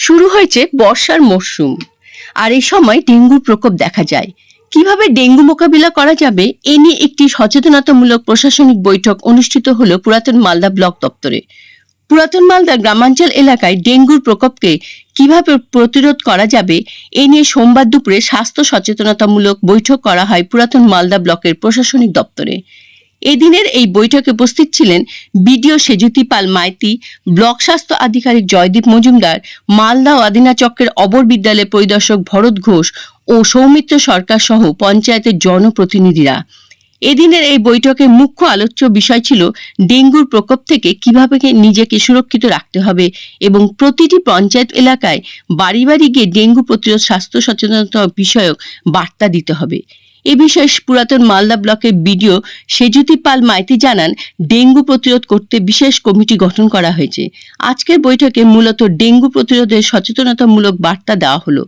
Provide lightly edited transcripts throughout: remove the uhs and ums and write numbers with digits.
শুরু হয়েছে বর্ষার মরশুম, আর এই সময় ডেঙ্গুর প্রকোপ দেখা যায়। কিভাবে ডেঙ্গু মোকাবিলা করা যাবে এ নিয়ে একটি সচেতনতামূলক প্রশাসনিক বৈঠক অনুষ্ঠিত হলো পুরাতন মালদা ব্লক দপ্তরে। পুরাতন মালদা গ্রামাঞ্চল এলাকায় ডেঙ্গুর প্রকোপকে কিভাবে প্রতিরোধ করা যাবে এ নিয়ে সোমবার দুপুরে স্বাস্থ্য সচেতনতামূলক বৈঠক করা হয় পুরাতন মালদা ব্লকের প্রশাসনিক দপ্তরে। এদিনের এই বৈঠকে উপস্থিত ছিলেন বিডিও সেজুতি পাল মাইতি, ব্লক স্বাস্থ্য আধিকারিক জয়দীপ মজুমদার, মালদা ও আদিনাচক্রের অবর বিদ্যালয় পরিদর্শক ভরত ঘোষ ও সৌমিত্র সরকার সহ পঞ্চায়েতের জনপ্রতিনিধিরা। এদিনের এই বৈঠকে মুখ্য আলোচ্য বিষয় ছিল ডেঙ্গুর প্রকোপ থেকে কিভাবে নিজেকে সুরক্ষিত রাখতে হবে এবং প্রতিটি পঞ্চায়েত এলাকায় বাড়ি বাড়ি গিয়ে ডেঙ্গু প্রতিরোধ স্বাস্থ্য সচেতনতা বিষয়ক বার্তা দিতে হবে। এ বিষয়ে পুরাতন মালদা ব্লকের বিডিও সেজুতি পাল মাইতি জানান, ডেঙ্গু প্রতিরোধ করতে বিশেষ কমিটি গঠন করা হয়েছে। আজকের বৈঠকে মূলত ডেঙ্গু প্রতিরোধের সচেতনতামূলক বার্তা দেওয়া হলো।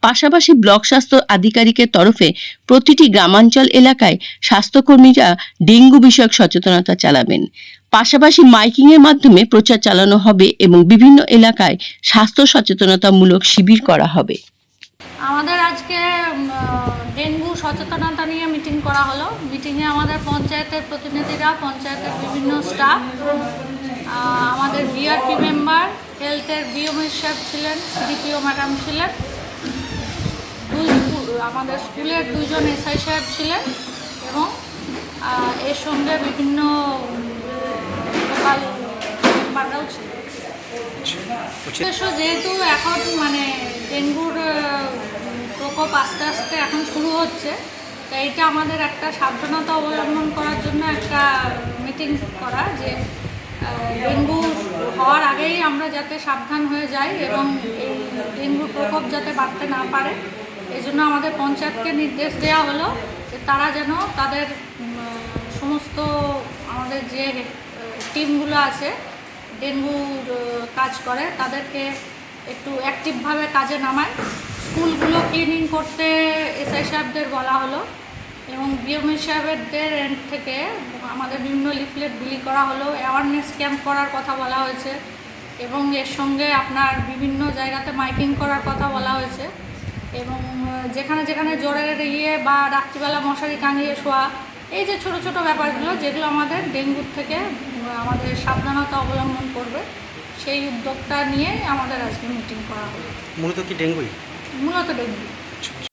পাশাপাশি ব্লক স্বাস্থ্য আধিকারিকের তরফে প্রতিটি গ্রামাঞ্চল এলাকায় স্বাস্থ্যকর্মীরা ডেঙ্গু বিষয়ক সচেতনতা চালাবেন। পাশাপাশি মাইকিং এর মাধ্যমে প্রচার চালানো হবে এবং বিভিন্ন এলাকায় স্বাস্থ্য সচেতনতামূলক শিবির করা হবে। আমাদের আজকে ডেঙ্গু সচেতনতা নিয়ে মিটিং করা হলো। মিটিংয়ে আমাদের পঞ্চায়েতের প্রতিনিধিরা, পঞ্চায়েতের বিভিন্ন স্টাফ, আমাদের বিআরপি মেম্বার, হেলথের বিওএম সাহেব ছিলেন, সিডিপিও ম্যাডাম ছিলেন, আমাদের স্কুলের দুজন এসআই সাহেব ছিলেন এবং এর সঙ্গে বিভিন্ন লোকাল মেম্বাররাও ছিলেন। যেহেতু এখন ডেঙ্গুর প্রকোপ আস্তে আস্তে এখন শুরু হচ্ছে, তাই এটা আমাদের একটা সাবধানতা অবলম্বন করার জন্য একটা মিটিং করা, যে ডেঙ্গু হওয়ার আগেই আমরা যাতে সাবধান হয়ে যাই এবং এই ডেঙ্গুর প্রকোপ যাতে বাড়তে না পারে, এই জন্য আমাদের পঞ্চায়েতকে নির্দেশ দেওয়া হলো যে তারা যেন তাদের সমস্ত আমাদের যে টিমগুলো আছে ডেঙ্গুর কাজ করে তাদেরকে একটু অ্যাক্টিভভাবে কাজে নামায়। স্কুলগুলো ক্লিনিং করতে এসআই সাহেবদের বলা হলো এবং বিওএম সাহেবদের এন্ড থেকে আমাদের বিভিন্ন লিফলেট বিলি করা হলো, অ্যাওয়ারনেস ক্যাম্প করার কথা বলা হয়েছে এবং এর সঙ্গে আপনার বিভিন্ন জায়গাতে মাইকিং করার কথা বলা হয়েছে এবং যেখানে যেখানে জ্বরের বা রাত্রিবেলা মশারি টাঙিয়ে শোয়া, এই যে ছোট ছোট ব্যাপারগুলো যেগুলো আমাদের ডেঙ্গুর থেকে আমাদের সাবধানতা অবলম্বন করবে, সেই উদ্যোগটা নিয়ে আমাদের আজকে মিটিং করা হলো। মূলত কি ডেঙ্গুই? মূলত ডেঙ্গু।